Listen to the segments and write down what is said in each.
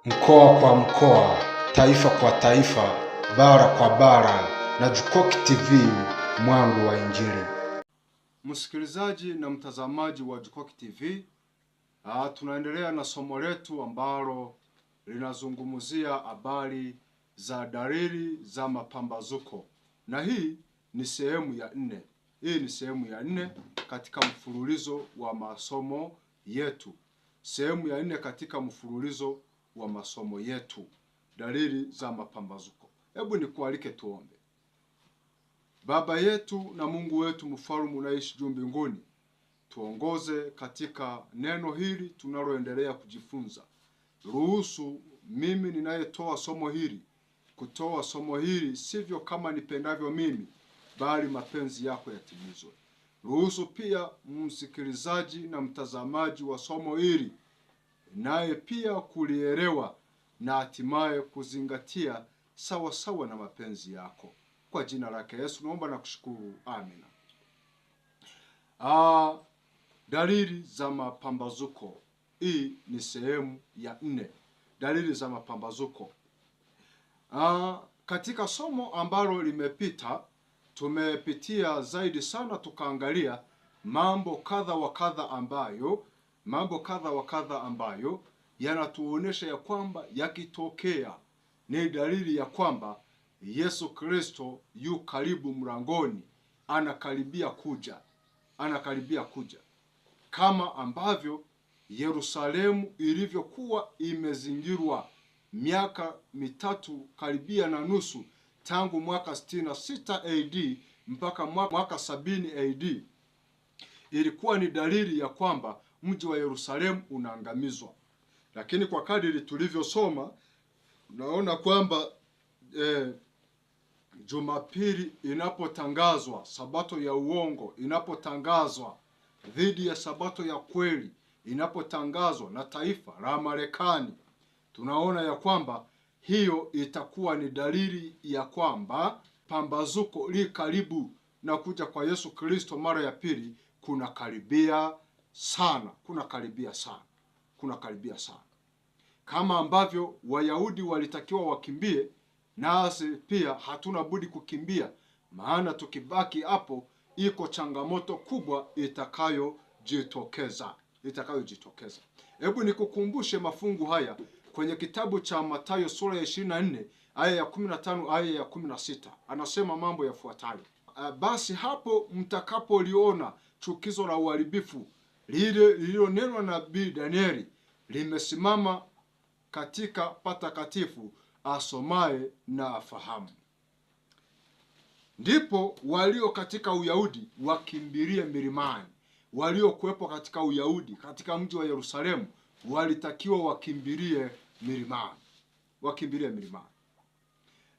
Mkoa kwa mkoa, taifa kwa taifa, bara kwa bara, na Jukoki TV, mwanga wa Injili. Msikilizaji na mtazamaji wa Jukoki TV, tunaendelea na somo letu ambalo linazungumzia habari za dalili za mapambazuko, na hii ni sehemu ya 4. Hii ni sehemu ya 4 katika mfululizo wa masomo yetu, sehemu ya 4 katika mfululizo wa masomo yetu, dalili za mapambazuko. Hebu nikualike tuombe. Baba yetu na Mungu wetu mfalme unaishi juu mbinguni, tuongoze katika neno hili tunaloendelea kujifunza. Ruhusu mimi ninayetoa somo hili kutoa somo hili sivyo kama nipendavyo mimi, bali mapenzi yako yatimizwe. Ruhusu pia msikilizaji na mtazamaji wa somo hili naye pia kulielewa na hatimaye kuzingatia sawa sawa na mapenzi yako. Kwa jina lake Yesu naomba na kushukuru, amina. Dalili za mapambazuko. Hii ni sehemu ya 4. Dalili za mapambazuko. Katika somo ambalo limepita tumepitia zaidi sana, tukaangalia mambo kadha wa kadha ambayo yanatuonesha ya kwamba yakitokea ni dalili ya kwamba Yesu Kristo yu karibu mlangoni, anakaribia kuja. Kama ambavyo Yerusalemu ilivyokuwa imezingirwa miaka 3 karibia na nusu, tangu mwaka 66 AD mpaka mwaka 70 AD, ilikuwa ni dalili ya kwamba mji wa Yerusalemu unaangamizwa. Lakini kwa kadiri tulivyosoma, naona kwamba Jumapili inapotangazwa, sabato ya uongo inapotangazwa dhidi ya sabato ya kweli, inapotangazwa na taifa la Marekani, tunaona ya kwamba hiyo itakuwa ni dalili ya kwamba pambazuko li karibu, na kuja kwa Yesu Kristo mara ya pili kuna karibia sana. Kama ambavyo Wayahudi walitakiwa wakimbie, nasi pia hatuna budi kukimbia, maana tukibaki hapo iko changamoto kubwa itakayojitokeza. Hebu nikukumbushe mafungu haya kwenye kitabu cha Mathayo sura ya 24 aya ya 15 aya ya 16. Anasema mambo yafuatayo: basi hapo mtakapoliona chukizo la uharibifu lililonenwa na nabii Danieli limesimama katika patakatifu, asomaye na afahamu. Ndipo walio katika Uyahudi wakimbilie milimani. Waliokuwepo katika Uyahudi katika mji wa Yerusalemu walitakiwa wakimbilie milimani.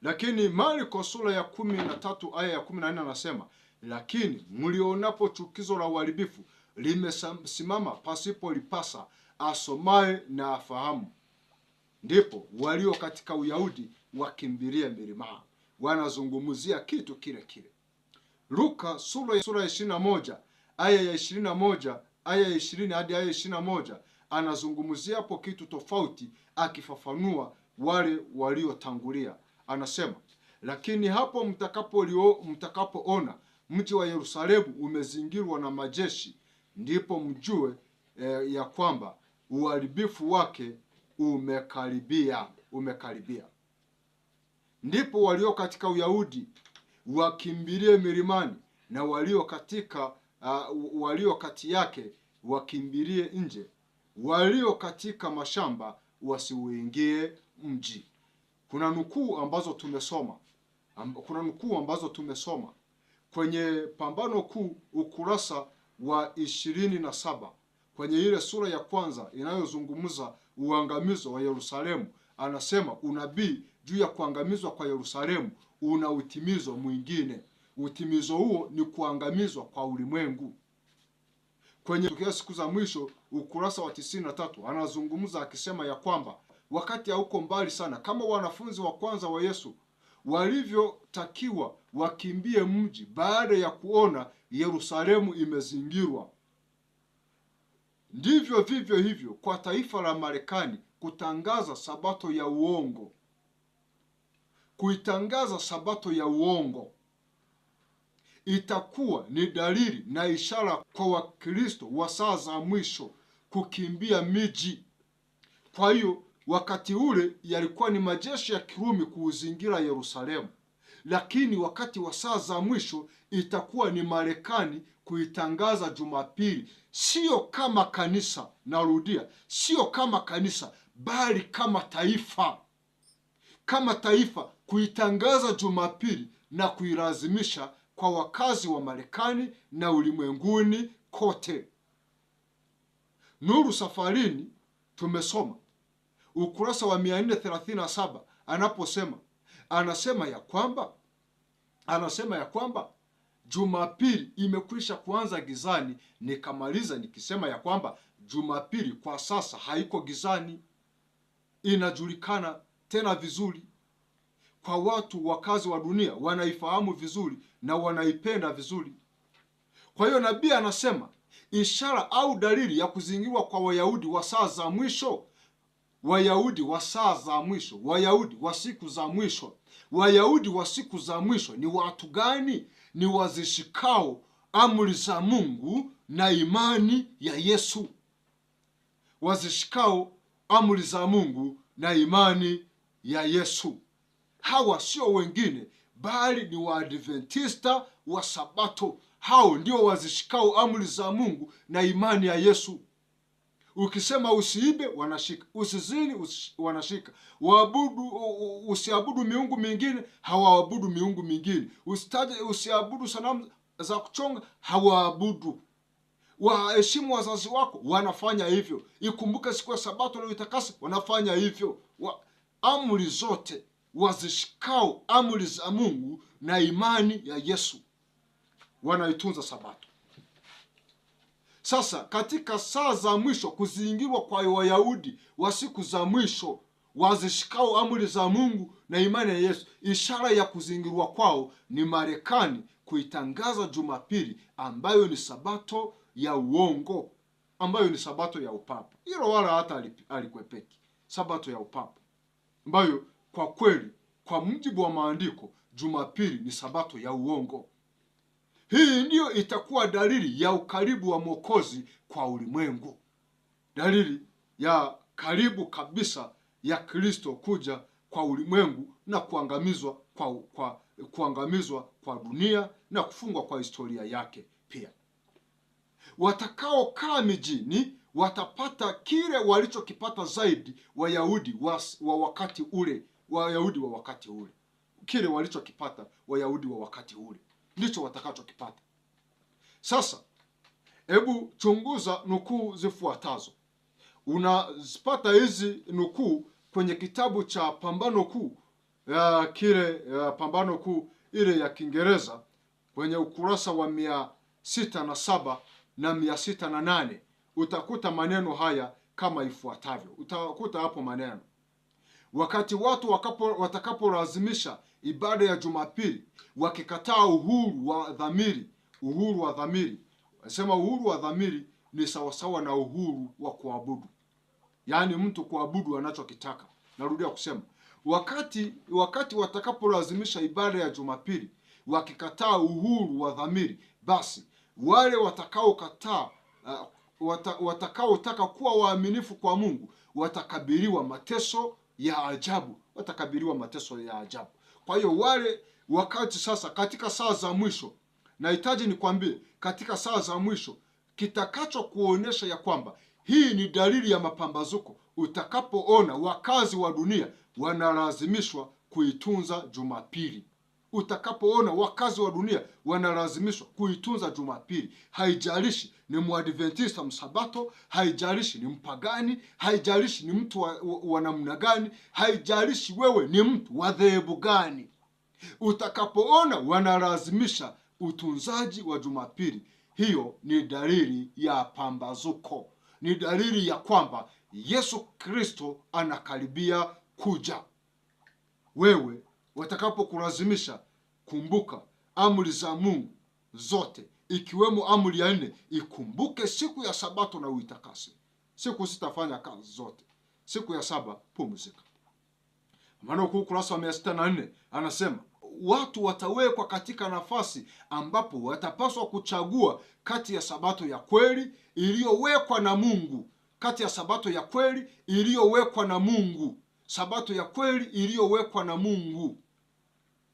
Lakini Marko sura ya 13 aya ya 14 anasema, lakini mlionapo chukizo la uharibifu limesimama pasipo lipasa, asomaye na afahamu. Ndipo walio katika Uyahudi wakimbilie milimani. Wanazungumzia kitu kile kile. Luka sura ya 21 aya ya 21 aya ya 20 hadi aya ya 21 anazungumzia hapo kitu tofauti, akifafanua wale waliotangulia. Anasema, lakini hapo mtakapoona mji wa Yerusalemu umezingirwa na majeshi, ndipo mjue ya kwamba uharibifu wake umekaribia. Ndipo walio katika Uyahudi wakimbilie milimani, na walio kati yake wakimbilie nje, walio katika mashamba wasiuingie mji. Kuna nukuu ambazo tumesoma kwenye Pambano Kuu ukurasa wa 27 kwenye ile sura ya kwanza inayozungumza uangamizo wa Yerusalemu. Anasema unabii juu ya kuangamizwa kwa Yerusalemu una utimizo mwingine. Utimizo huo ni kuangamizwa kwa ulimwengu. Kwenye Tukia Siku za Mwisho ukurasa wa 93 anazungumza akisema ya kwamba wakati hauko mbali sana, kama wanafunzi wa kwanza wa Yesu walivyotakiwa wakimbie mji baada ya kuona Yerusalemu imezingirwa, ndivyo vivyo hivyo kwa taifa la Marekani kutangaza sabato ya uongo. Kuitangaza sabato ya uongo itakuwa ni dalili na ishara kwa Wakristo wa saa za mwisho kukimbia miji. Kwa hiyo wakati ule yalikuwa ni majeshi ya Kirumi kuuzingira Yerusalemu, lakini wakati wa saa za mwisho itakuwa ni Marekani kuitangaza Jumapili, sio kama kanisa, narudia, sio kama kanisa, bali kama taifa. Kama taifa kuitangaza Jumapili na kuilazimisha kwa wakazi wa Marekani na ulimwenguni kote. Nuru Safarini tumesoma ukurasa wa 437 anasema ya kwamba Jumapili imekwisha kuanza gizani. Nikamaliza nikisema ya kwamba Jumapili kwa sasa haiko gizani, inajulikana tena vizuri kwa watu wakazi wa dunia, wanaifahamu vizuri na wanaipenda vizuri. Kwa hiyo nabii anasema ishara au dalili ya kuzingirwa kwa Wayahudi wa saa za mwisho, Wayahudi wa saa za mwisho, Wayahudi wa siku za mwisho. Wayahudi wa siku za mwisho ni watu gani? Ni wazishikao amri za Mungu na imani ya Yesu. Wazishikao amri za Mungu na imani ya Yesu. Hawa sio wengine bali ni Waadventista wa Sabato. Hao ndio wazishikao amri za Mungu na imani ya Yesu. Ukisema usiibe, wanashika. Usizini, wanashika. Usiabudu miungu mingine, hawaabudu miungu mingine. Usiabudu sanamu za kuchonga, hawaabudu. Waheshimu wazazi wako, wanafanya hivyo. Ikumbuke siku ya Sabato na uitakase, wanafanya hivyo. Amri zote wazishikao amri za Mungu na imani ya Yesu wanaitunza Sabato. Sasa katika saa za mwisho, kuzingirwa kwa Wayahudi wa siku za mwisho wazishikao amri za Mungu na imani ya Yesu, ishara ya kuzingirwa kwao ni Marekani kuitangaza Jumapili ambayo ni sabato ya uongo, ambayo ni sabato ya upapa. Hilo wala hata alikwepeki. Sabato ya upapa ambayo kwa kweli kwa mujibu wa maandiko Jumapili ni sabato ya uongo. Hii ndiyo itakuwa dalili ya ukaribu wa Mwokozi kwa ulimwengu, dalili ya karibu kabisa ya Kristo kuja kwa ulimwengu na kuangamizwa kwa dunia na kufungwa kwa historia yake. Pia watakaokaa mijini watapata kile walichokipata zaidi Wayahudi wa wakati ule. Wayahudi wa wakati ule, kile walichokipata Wayahudi wa wakati ule ndicho watakachokipata. Sasa hebu chunguza nukuu zifuatazo. Unazipata hizi nukuu kwenye kitabu cha Pambano Kuu, Pambano Kuu ile ya Kiingereza, kwenye ukurasa wa 607 na 608. Utakuta maneno haya kama ifuatavyo. Utakuta hapo maneno: wakati watu watakapolazimisha ibada ya Jumapili, wakikataa uhuru wa dhamiri. Uhuru wa dhamiri, nasema uhuru wa dhamiri ni sawasawa na uhuru wa kuabudu, yaani mtu kuabudu anachokitaka. Narudia kusema, wakati watakapolazimisha ibada ya Jumapili, wakikataa uhuru wa dhamiri, basi wale watakaotaka kuwa waaminifu kwa Mungu watakabiliwa mateso ya ajabu. Kwa hiyo wakati sasa katika saa za mwisho, nahitaji nikwambie, katika saa za mwisho kitakacho kuonyesha ya kwamba hii ni dalili ya mapambazuko, utakapoona wakazi wa dunia wanalazimishwa kuitunza Jumapili. Utakapoona wakazi wa dunia wanalazimishwa kuitunza Jumapili, haijalishi ni Mwadventista Msabato, haijalishi ni mpagani, haijalishi ni mtu wa namna gani, haijalishi wewe ni mtu wa dhehebu gani. Utakapoona wanalazimisha utunzaji wa Jumapili, hiyo ni dalili ya pambazuko, ni dalili ya kwamba Yesu Kristo anakaribia kuja. Wewe watakapokulazimisha, kumbuka amri za Mungu zote, ikiwemo amri ya 4, ikumbuke siku ya Sabato na uitakase. Siku sitafanya kazi zote. siku ya 7 pumzika. Maana huko ukurasa wa 604 anasema watu watawekwa katika nafasi ambapo watapaswa kuchagua kati ya sabato ya kweli iliyowekwa na Mungu, kati ya sabato ya kweli iliyowekwa na Mungu, sabato ya kweli iliyowekwa na Mungu,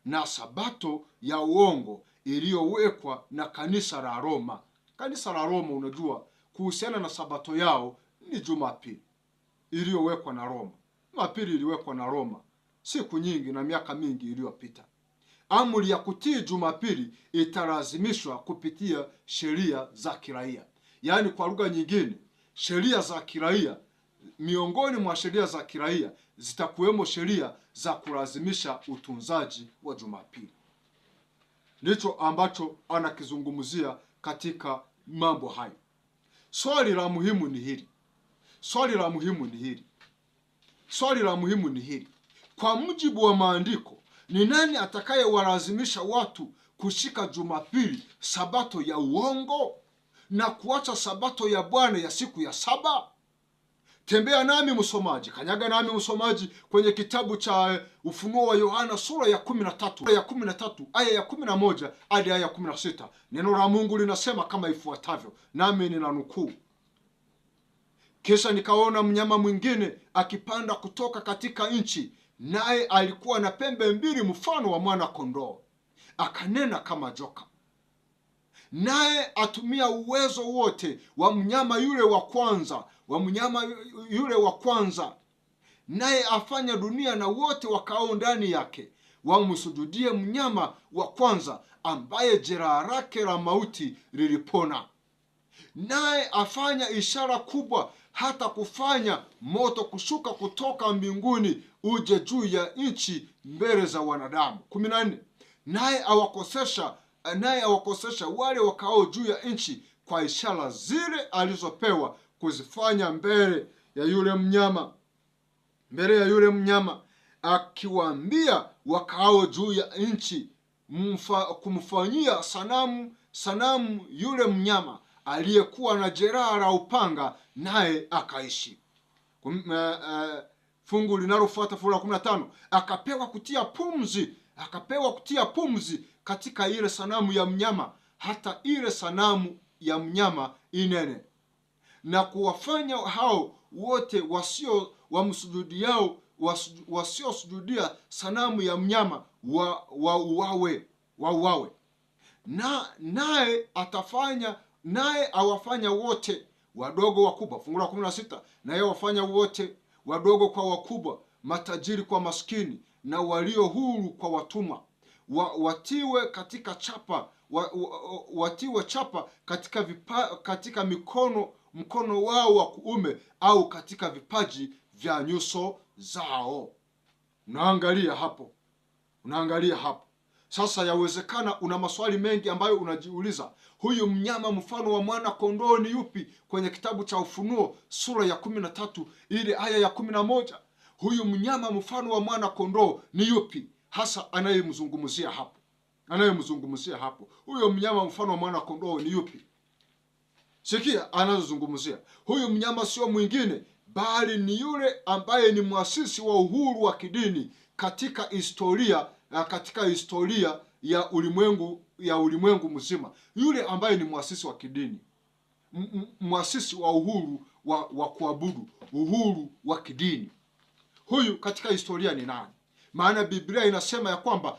na sabato ya uongo iliyowekwa na kanisa la Roma. Kanisa la Roma, unajua kuhusiana na sabato yao ni Jumapili iliyowekwa na Roma. Jumapili iliwekwa na Roma siku nyingi na miaka mingi iliyopita. Amri ya kutii Jumapili italazimishwa kupitia sheria za kiraia. Yaani kwa lugha nyingine, sheria za kiraia, miongoni mwa sheria za kiraia zitakuwemo sheria za kulazimisha utunzaji wa Jumapili. Ndicho ambacho anakizungumzia katika mambo hayo. Swali la muhimu ni hili. Kwa mujibu wa maandiko, ni nani atakayewalazimisha watu kushika Jumapili, sabato ya uongo, na kuacha sabato ya Bwana ya siku ya 7? Tembea nami msomaji, kanyaga nami msomaji kwenye kitabu cha Ufunuo wa Yohana sura ya 13 aya ya 11 hadi aya ya 16. Neno la Mungu linasema kama ifuatavyo, nami ninanukuu: kisha nikaona mnyama mwingine akipanda kutoka katika nchi, naye alikuwa na pembe 2 mfano wa mwana kondoo, akanena kama joka. Naye atumia uwezo wote wa mnyama yule wa kwanza, naye afanya dunia na wote wakao ndani yake wamsujudie mnyama wa kwanza, ambaye jeraha lake la mauti lilipona. Naye afanya ishara kubwa, hata kufanya moto kushuka kutoka mbinguni uje juu ya nchi mbele za wanadamu. 14. Naye awakosesha wale wakao juu ya nchi kwa ishara zile alizopewa kuzifanya mbele ya yule mnyama, akiwaambia wakao juu ya nchi kumfanyia sanamu yule mnyama aliyekuwa na jeraha la upanga, naye akaishi. Fungu linalofuata, fungu la 15, akapewa kutia pumzi katika ile sanamu ya mnyama, hata ile sanamu ya mnyama inene, na kuwafanya hao wote wasiosujudia sanamu ya mnyama wauawe. Naye awafanya wote wadogo wakubwa. Fungu la 16, naye awafanya wote wadogo kwa wakubwa, matajiri kwa maskini, na walio huru kwa watumwa, watiwe chapa katika mkono wao wa kuume au katika vipaji vya nyuso zao. Unaangalia hapo. Sasa yawezekana una maswali mengi ambayo unajiuliza, huyu mnyama mfano wa mwana kondoo ni yupi kwenye kitabu cha Ufunuo sura ya 13 ile aya ya 11? Huyu mnyama mfano wa mwana kondoo ni yupi hasa anayemzungumzia hapo? Huyo mnyama mfano wa mwana kondoo ni yupi? Sikia anazozungumzia. Huyu mnyama sio mwingine bali ni yule ambaye ni mwasisi wa uhuru wa kidini katika historia ya ulimwengu mzima. Yule ambaye ni mwasisi wa kidini, mwasisi wa uhuru wa kuabudu, uhuru wa kidini. Huyu katika historia ni nani? Maana Biblia inasema ya kwamba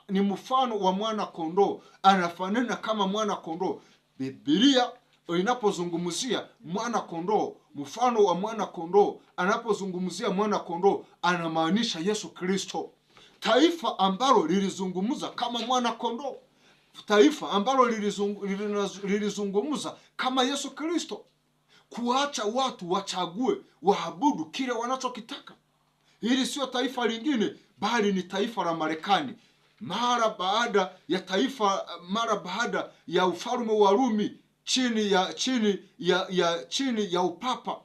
ni mfano wa mwana kondoo, anafanana kama mwana kondoo. Biblia inapozungumzia mwana kondoo, mfano wa mwana kondoo, anapozungumzia mwana kondoo anamaanisha Yesu Kristo. Taifa ambalo lilizungumza kama mwana kondoo, taifa ambalo lilizungumza kama Yesu Kristo, kuacha watu wachague waabudu kile wanachokitaka. Hili sio taifa lingine bali ni taifa la Marekani, mara baada ya ufalme wa Rumi chini ya upapa,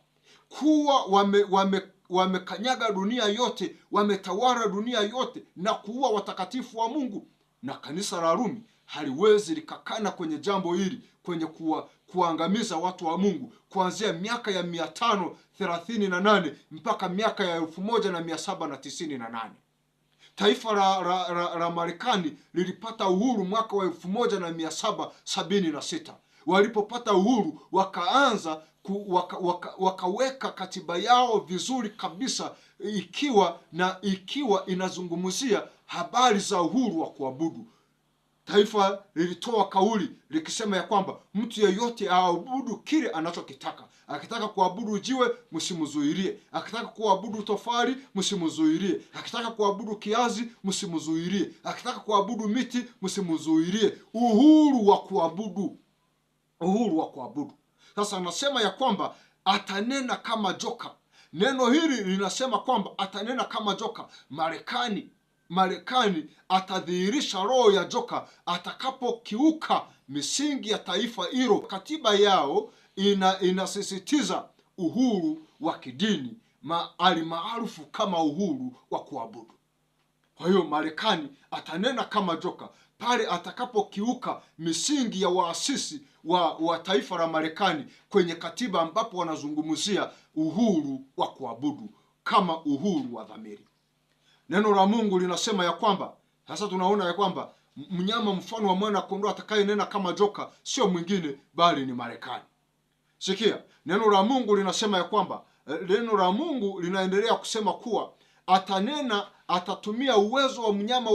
kuwa wamekanyaga dunia yote, wametawala dunia yote na kuua watakatifu wa Mungu. Na kanisa la Rumi haliwezi likakana kwenye jambo hili, kwenye kuangamiza watu wa Mungu kuanzia miaka ya 538 mpaka miaka ya 1798. Taifa la Marekani lilipata uhuru mwaka wa 1776. Walipopata uhuru wakaanza wakaweka katiba yao vizuri kabisa, ikiwa inazungumzia habari za uhuru wa kuabudu. Taifa lilitoa kauli likisema ya kwamba mtu yeyote aabudu kile anachokitaka. Akitaka kuabudu jiwe, msimzuilie. Akitaka kuabudu tofali, msimzuilie. Akitaka kuabudu kiazi, msimzuilie. Akitaka kuabudu miti, msimzuilie. Uhuru wa kuabudu. Uhuru wa kuabudu. Sasa anasema ya kwamba atanena kama joka. Neno hili linasema kwamba atanena kama joka. Marekani atadhihirisha roho ya joka atakapokiuka misingi ya taifa hilo. Katiba yao inasisitiza uhuru wa kidini maarufu kama uhuru wa kuabudu. Kwa hiyo Marekani atanena kama joka pale atakapokiuka misingi ya waasisi wa taifa la Marekani kwenye katiba, ambapo wanazungumzia uhuru wa kuabudu kama uhuru wa dhamiri. Neno la Mungu linasema ya kwamba, sasa tunaona ya kwamba mnyama mfano wa mwana kondoo atakayenena kama joka sio mwingine bali ni Marekani. Sikia, neno la Mungu linasema ya kwamba, neno la Mungu linaendelea kusema kuwa atatumia uwezo wa mnyama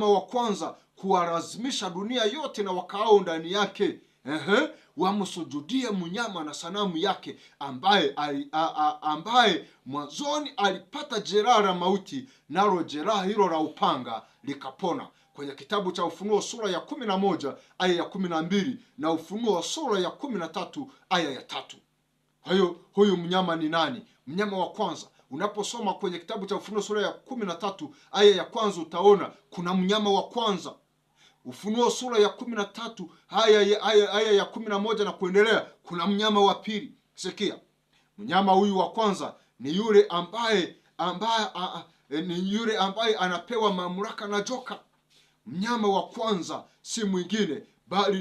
wa kwanza kuwalazimisha dunia yote na wakaao ndani yake wamsujudie mnyama na sanamu yake, ambaye mwanzoni alipata jeraha la mauti, nalo jeraha hilo la upanga likapona. Kwenye kitabu cha Ufunuo sura ya 11 aya ya 12 na Ufunuo sura ya 13 aya ya 3. Kwa hiyo huyu mnyama ni nani? Mnyama wa kwanza. Unaposoma kwenye kitabu cha Ufunuo sura ya 13 aya ya kwanza utaona kuna mnyama wa kwanza. Ufunuo sura ya 13 aya ya 11 na kuendelea kuna mnyama wa pili. Sikia, mnyama huyu wa kwanza ni yule ambaye anapewa mamlaka na joka. Mnyama wa kwanza si mwingine bali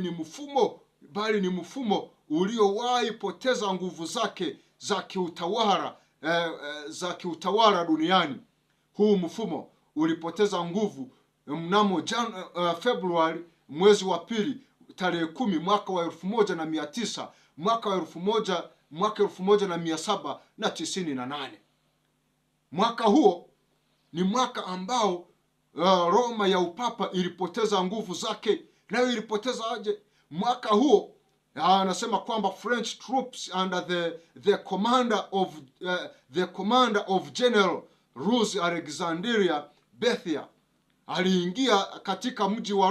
ni mfumo uliowahi poteza nguvu zake za kiutawala duniani. Huu mfumo ulipoteza nguvu mnamo Februari mwezi wa pili tarehe 10 mwaka wa 1900 mwaka 1798. Mwaka huo ni mwaka ambao Roma ya upapa ilipoteza nguvu zake. Nayo ilipoteza aje? Mwaka huo anasema kwamba French troops under the commander of General Louis Alexandria Bethia aliingia katika mji wa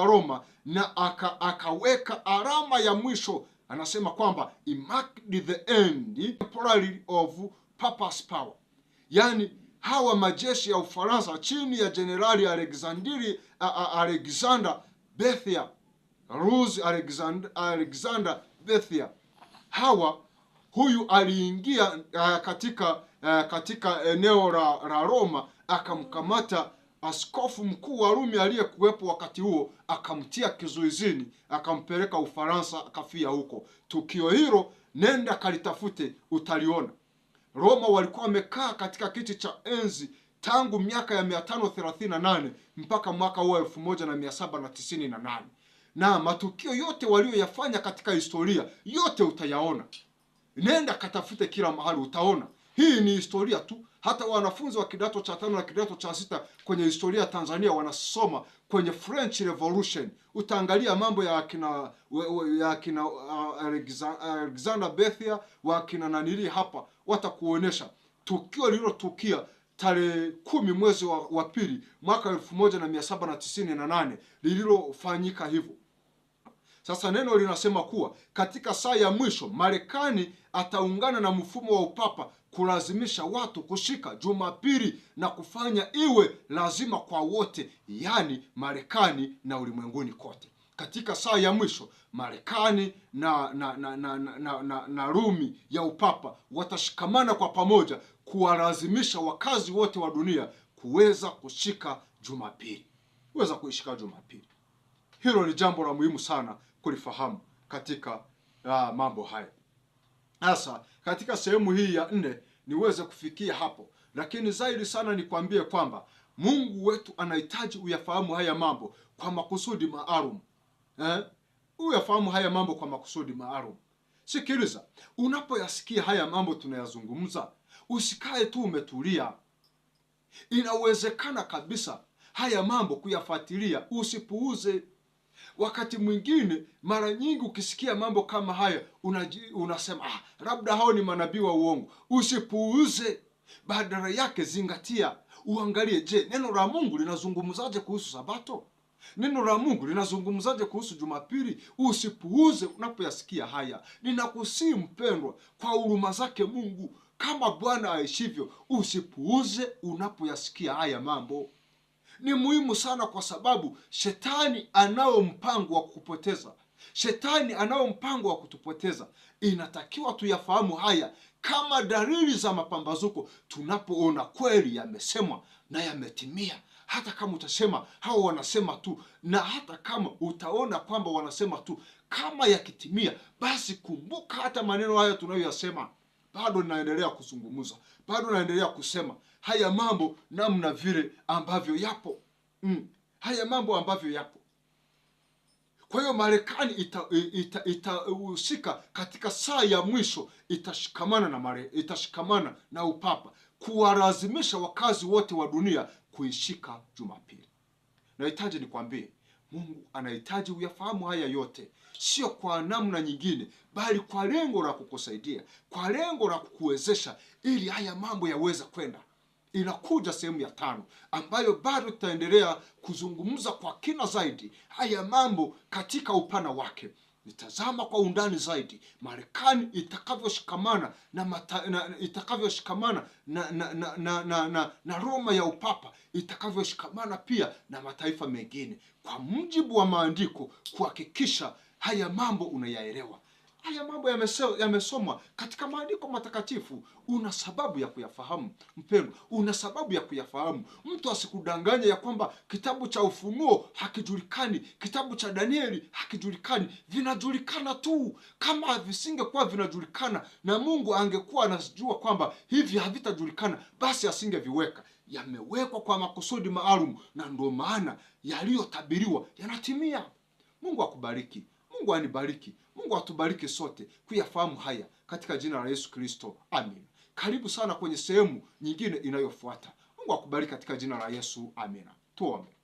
Roma na akaweka alama ya mwisho. Anasema kwamba he marked the end temporarily of papa's power. Yani hawa majeshi ya Ufaransa chini ya Generali Alexander Bethia, Louis Alexander Bethia, huyu aliingia katika eneo la Roma, akamkamata askofu mkuu wa Rumi aliyekuwepo wakati huo, akamtia kizuizini, akampeleka Ufaransa, akafia huko. Tukio hilo nenda kalitafute, utaliona. Roma walikuwa wamekaa katika kiti cha enzi tangu miaka ya 538 mpaka mwaka wa 1798. Na matukio yote walioyafanya katika historia yote utayaona. Nenda katafute kila mahali utaona. Hii ni historia tu. Hata wanafunzi wa kidato cha 5 na kidato cha 6 kwenye historia ya Tanzania wanasoma kwenye French Revolution. Utaangalia mambo ya akina Alexander Bethia, wakina nanili hapa, watakuonesha tukio lililotukia tarehe 10 mwezi wa pili mwaka 1798 lililofanyika hivyo. Sasa neno linasema kuwa katika saa ya mwisho Marekani ataungana na mfumo wa upapa kulazimisha watu kushika Jumapili na kufanya iwe lazima kwa wote, yani Marekani na ulimwenguni kote. Katika saa ya mwisho Marekani na Rumi ya upapa watashikamana kwa pamoja kuwalazimisha wakazi wote wa dunia kuweza kushika Jumapili. weza kuishika Jumapili. Hilo ni jambo la muhimu sana kulifahamu katika mambo haya. Sasa katika sehemu hii ya 4 niweze kufikia hapo, lakini zaidi sana nikwambie kwamba Mungu wetu anahitaji uyafahamu haya mambo kwa makusudi maalum. Uyafahamu haya mambo kwa makusudi maalum. Sikiliza, unapoyasikia haya mambo tunayazungumza, usikae tu umetulia. Inawezekana kabisa haya mambo kuyafuatilia, usipuuze. Wakati mwingine, mara nyingi ukisikia mambo kama haya, unasema labda hao ni manabii wa uongo. Usipuuze, badala yake zingatia, uangalie, je, neno la Mungu linazungumzaje kuhusu Sabato? Neno la Mungu linazungumzaje kuhusu Jumapili? Usipuuze unapoyasikia haya. Ninakusihi mpendwa, kwa huruma zake Mungu, kama Bwana aishivyo, usipuuze unapoyasikia haya mambo. Ni muhimu sana, kwa sababu shetani anao mpango wa kukupoteza. Shetani anao mpango wa kutupoteza. Inatakiwa tuyafahamu haya kama dalili za mapambazuko, tunapoona kweli yamesemwa na yametimia. Hata kama utasema hao wanasema tu, na hata kama utaona kwamba wanasema tu, kama yakitimia, basi kumbuka hata maneno haya tunayoyasema, bado naendelea kuzungumza, bado naendelea kusema haya mambo namna vile ambavyo yapo. Haya mambo ambavyo yapo. Kwa hiyo Marekani itahusika katika saa ya mwisho, itashikamana na upapa kuwalazimisha wakazi wote wa dunia kuishika Jumapili. Nahitaji nikwambie, Mungu anahitaji uyafahamu haya yote, sio kwa namna nyingine, bali kwa lengo la kukusaidia, kwa lengo la kukuwezesha ili haya mambo yaweze kwenda. Inakuja sehemu ya 5 ambayo bado tutaendelea kuzungumza kwa kina zaidi haya mambo katika upana wake. Nitazama kwa undani zaidi Marekani itakavyoshikamana na Roma ya upapa, itakavyoshikamana pia na mataifa mengine, kwa mujibu wa maandiko, kuhakikisha haya mambo unayaelewa. Haya mambo yamesomwa katika maandiko matakatifu. Una sababu ya kuyafahamu mpendwa, una sababu ya kuyafahamu. Mtu asikudanganya ya kwamba kitabu cha Ufunuo hakijulikani, kitabu cha Danieli hakijulikani. Vinajulikana tu. Kama visingekuwa vinajulikana na Mungu angekuwa anajua kwamba hivi havitajulikana, basi asingeviweka. Yamewekwa kwa makusudi maalum, na ndio maana yaliyotabiriwa yanatimia. Mungu akubariki. Mungu anibariki. Mungu atubariki sote kuyafahamu haya katika jina la Yesu Kristo. Amin. Karibu sana kwenye sehemu nyingine inayofuata. Mungu akubariki katika jina la Yesu. Amina. Tuombe.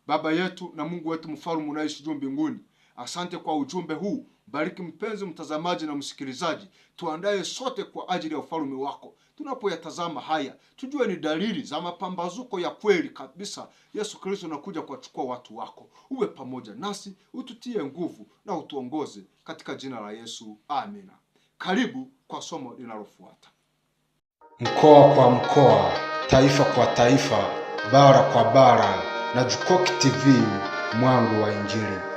Baba yetu na Mungu wetu mfalme unaishi juu mbinguni, asante kwa ujumbe huu. Bariki mpenzi mtazamaji na msikilizaji. Tuandae sote kwa ajili ya ufalme wako. Tunapoyatazama haya, tujue ni dalili za mapambazuko ya kweli kabisa. Yesu Kristo anakuja kuwachukua watu wako. Uwe pamoja nasi, ututie nguvu na utuongoze katika jina la Yesu. Amina. Karibu kwa somo linalofuata. Mkoa kwa mkoa, taifa kwa taifa, bara kwa bara, na Jukoki TV, mwanga wa Injili.